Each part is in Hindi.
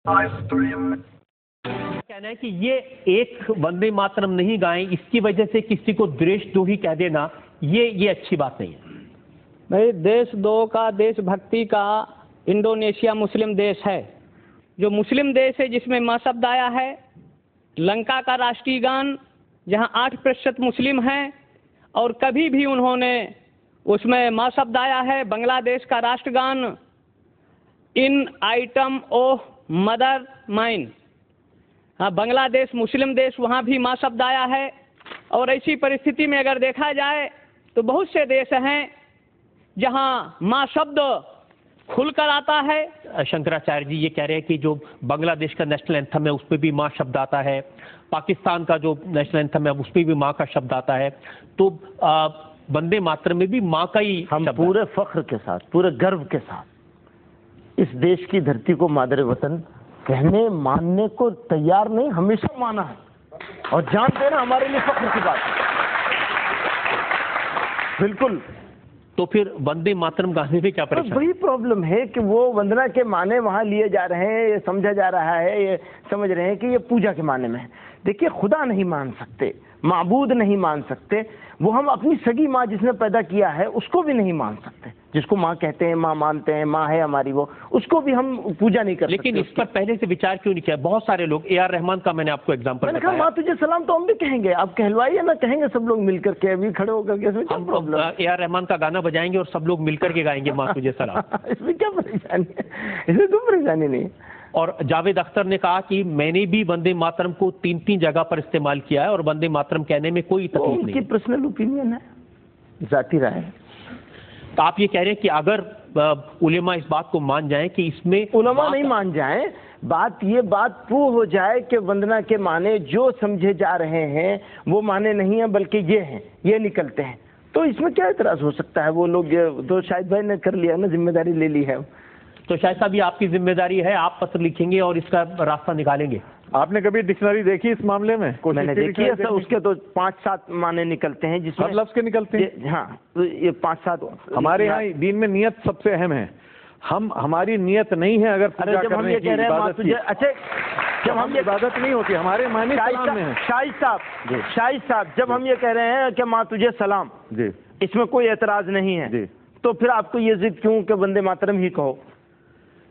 कहना है कि ये एक वंदे मातरम नहीं गाएं, इसकी वजह से किसी को देशद्रोही कह देना ये अच्छी बात नहीं है। भाई देशद्रोह का, देशभक्ति का इंडोनेशिया मुस्लिम देश है, जो मुस्लिम देश है जिसमें माँ शब्द आया है। लंका का राष्ट्रीय गान जहाँ 8% मुस्लिम हैं और कभी भी उन्होंने उसमें माँ शब्द आया है। बांग्लादेश का राष्ट्रगान इन आइटम ओ मदर माइन, हाँ बांग्लादेश मुस्लिम देश, वहाँ भी माँ शब्द आया है। और ऐसी परिस्थिति में अगर देखा जाए तो बहुत से देश हैं जहाँ माँ शब्द खुलकर आता है। शंकराचार्य जी ये कह रहे हैं कि जो बांग्लादेश का नेशनल एंथम है उस पर भी माँ शब्द आता है, पाकिस्तान का जो नेशनल एंथम है उस पर भी माँ का शब्द आता है, तो वंदे मातरम में भी माँ का ही हम पूरे फख्र के साथ, पूरे गर्व के साथ इस देश की धरती को मादरे वतन कहने मानने को तैयार नहीं, हमेशा माना है और जानते हैं ना हमारे लिए फख्र की बात है। बिल्कुल। तो फिर वंदे मातरम गाने में क्या परेशानी? वही प्रॉब्लम है कि वो वंदना के माने वहां लिए जा रहे हैं, ये समझा जा रहा है, ये समझ रहे हैं कि ये पूजा के माने में है। देखिए खुदा नहीं मान सकते, माबूद नहीं मान सकते, वो हम अपनी सगी माँ जिसने पैदा किया है उसको भी नहीं मान सकते, जिसको माँ कहते हैं, माँ मानते हैं, माँ है हमारी, वो उसको भी हम पूजा नहीं कर सकते। लेकिन इस पर पहले से विचार क्यों नहीं किया? बहुत सारे लोग, ए आर रहमान का मैंने आपको एग्जांपल मैंने कहा माँ तुझे सलाम तो हम भी कहेंगे, आप कहलवाइए ना, कहेंगे सब लोग मिलकर के, अभी खड़े होकर के। इसमें क्या प्रॉब्लम? ए आर रहमान का गाना बजाएंगे और सब लोग मिलकर के गाएंगे माँ तुझे सलाम। इसमें क्या परेशानी है? इसमें कोई परेशानी नहीं। और जावेद अख्तर ने कहा कि मैंने भी वंदे मातरम को 3 जगह पर इस्तेमाल किया है और वंदे मातरम कहने में कोई तकलीफ नहीं। उनकी पर्सनल ओपिनियन है, जाती राय है। तो आप ये कह रहे हैं कि अगर उलेमा इस बात को मान जाएं कि इसमें, उलेमा नहीं मान जाएं, ये बात प्रूव हो जाए कि वंदना के माने जो समझे जा रहे हैं वो माने नहीं है बल्कि ये हैं, ये निकलते हैं, तो इसमें क्या एतराज हो सकता है? वो लोग तो शाहिद भाई ने कर लिया ना, जिम्मेदारी ले ली है। तो शायद साहब ये आपकी जिम्मेदारी है, आप पत्र लिखेंगे और इसका रास्ता निकालेंगे। आपने कभी डिक्शनरी देखी इस मामले में? मैंने देखी है सर, उसके तो 5-7 माने निकलते हैं जिसमें हर लफ्ज के निकलते हैं। हाँ, तो ये 5-7 हमारे यहाँ दीन में नियत सबसे अहम है। हमारी नियत नहीं है अगर पूजा जब हम ये कह रहे हैं तुझे, अच्छा जब हम ये इबादत नहीं होती, हमारे मानी सलाम में है। शाहिद साहब जब हम ये कह रहे हैं कि माँ तुझे सलाम जी, इसमें कोई एतराज नहीं है जी, तो फिर आपको ये जिद क्यों कि वंदे मातरम ही कहो?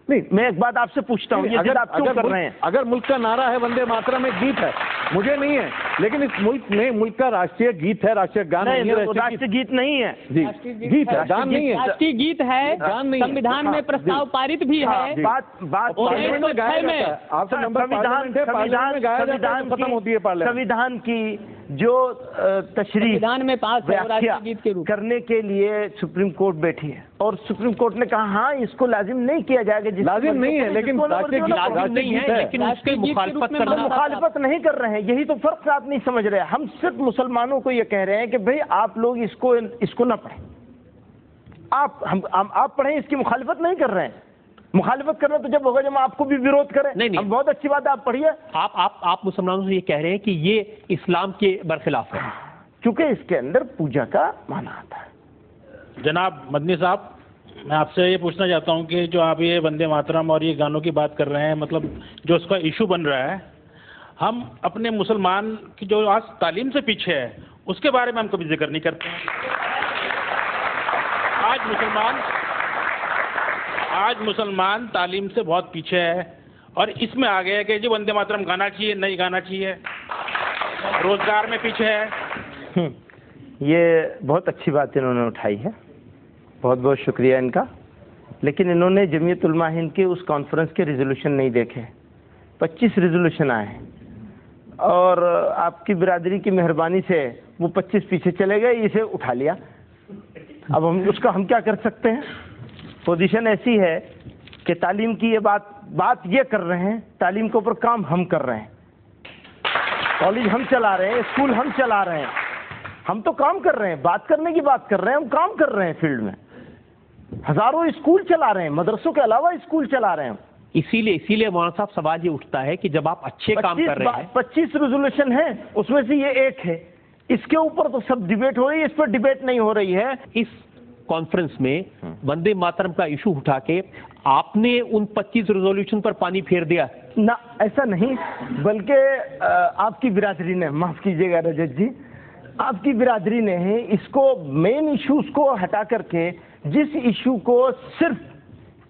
नहीं, मैं एक बात आपसे पूछता हूँ, ये जिद आप क्यों कर रहे हैं? अगर मुल्क का नारा है वंदे मातरम एक गीत है, मुझे नहीं है, लेकिन इस मुल्क में मुल्क का राष्ट्रीय गीत है, राष्ट्रीय गान नहीं है। राष्ट्रीय गीत नहीं है जी, गीत है, गान नहीं है। राष्ट्रीय गीत है, संविधान में प्रस्ताव पारित भी है। संविधान की जो तशरीह संविधान में पास करने के लिए सुप्रीम कोर्ट बैठी है और सुप्रीम कोर्ट ने कहा हाँ इसको लाजिम नहीं किया जाएगा। लाजिम नहीं है, लेकिन मुखालिफत नहीं कर रहे हैं, यही तो फर्क आप नहीं समझ रहे। हम सिर्फ मुसलमानों को ये कह रहे हैं कि भाई आप लोग इसको ना पढ़ें, आप पढ़ें, इसकी मुखालिफत नहीं कर रहे हैं। मुखालिफत करना तो जब होगा जब आपको भी विरोध करें। नहीं, हम बहुत अच्छी बात है, आप पढ़िए। आप मुसलमानों से ये कह रहे हैं कि ये इस्लाम के बरखिलाफ है, क्योंकि इसके अंदर पूजा का माना आता है। जनाब मदनी साहब, मैं आपसे ये पूछना चाहता हूँ कि जो आप ये वंदे मातरम और ये गानों की बात कर रहे हैं, मतलब जो उसका इशू बन रहा है, हम अपने मुसलमान की जो आज तालीम से पीछे है उसके बारे में हम कभी जिक्र नहीं करते हैं। आज मुसलमान तालीम से बहुत पीछे है और इसमें आ गया कि जो वंदे मातरम गाना चाहिए, नहीं गाना चाहिए, रोजगार में पीछे है। ये बहुत अच्छी बात इन्होंने उठाई है, बहुत बहुत शुक्रिया इनका। लेकिन इन्होंने जमीयत उलमा हिंद के उस कॉन्फ्रेंस के रिजोल्यूशन नहीं देखे। 25 रिजोल्यूशन आए और आपकी बिरादरी की मेहरबानी से वो 25 पीछे चले गए, इसे उठा लिया। अब हम क्या कर सकते हैं? पोजीशन ऐसी है कि तालीम की ये बात ये कर रहे हैं, तालीम के ऊपर काम हम कर रहे हैं, कॉलेज हम चला रहे हैं, स्कूल हम चला रहे हैं, हम तो काम कर रहे हैं, बात करने की बात कर रहे हैं, हम काम कर रहे हैं फील्ड में। हजारों स्कूल चला रहे हैं, मदरसों के अलावा स्कूल चला रहे हैं। इसीलिए मौलाना साहब सवाल ये उठता है कि जब आप अच्छे काम कर रहे हैं, 25 रेजोल्यूशन है, उसमें से ये एक है, इसके ऊपर तो सब डिबेट हो रही है, इस पर डिबेट नहीं हो रही है। इस कॉन्फ्रेंस में वंदे मातरम का इशू उठा के आपने उन 25 रेजोल्यूशन पर पानी फेर दिया? ना, ऐसा नहीं, बल्कि आपकी बिरादरी ने, माफ कीजिएगा रजत जी, आपकी बिरादरी ने इसको मेन इश्यूज को हटा करके जिस इशू को सिर्फ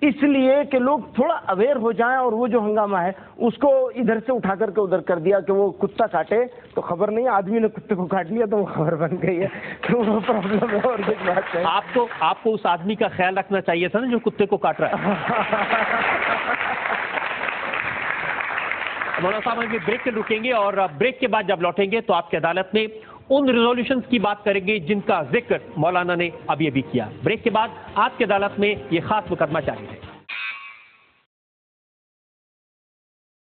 इसलिए कि लोग थोड़ा अवेयर हो जाएं और वो जो हंगामा है उसको इधर से उठा करके उधर कर दिया कि वो कुत्ता काटे तो खबर नहीं, आदमी ने कुत्ते को काट लिया तो वो खबर बन गई है, तो वो प्रॉब्लम है और कुछ बात नहीं। आपको उस आदमी का ख्याल रखना चाहिए था ना जो कुत्ते को काट रहा है। मौलाना साहब, हम ब्रेक पे रुकेंगे और ब्रेक के बाद जब लौटेंगे तो आपकी अदालत में उन रिजोल्यूशंस की बात करेंगे जिनका जिक्र मौलाना ने अभी किया। ब्रेक के बाद आपकी अदालत में ये खास मुकदमा जारी है।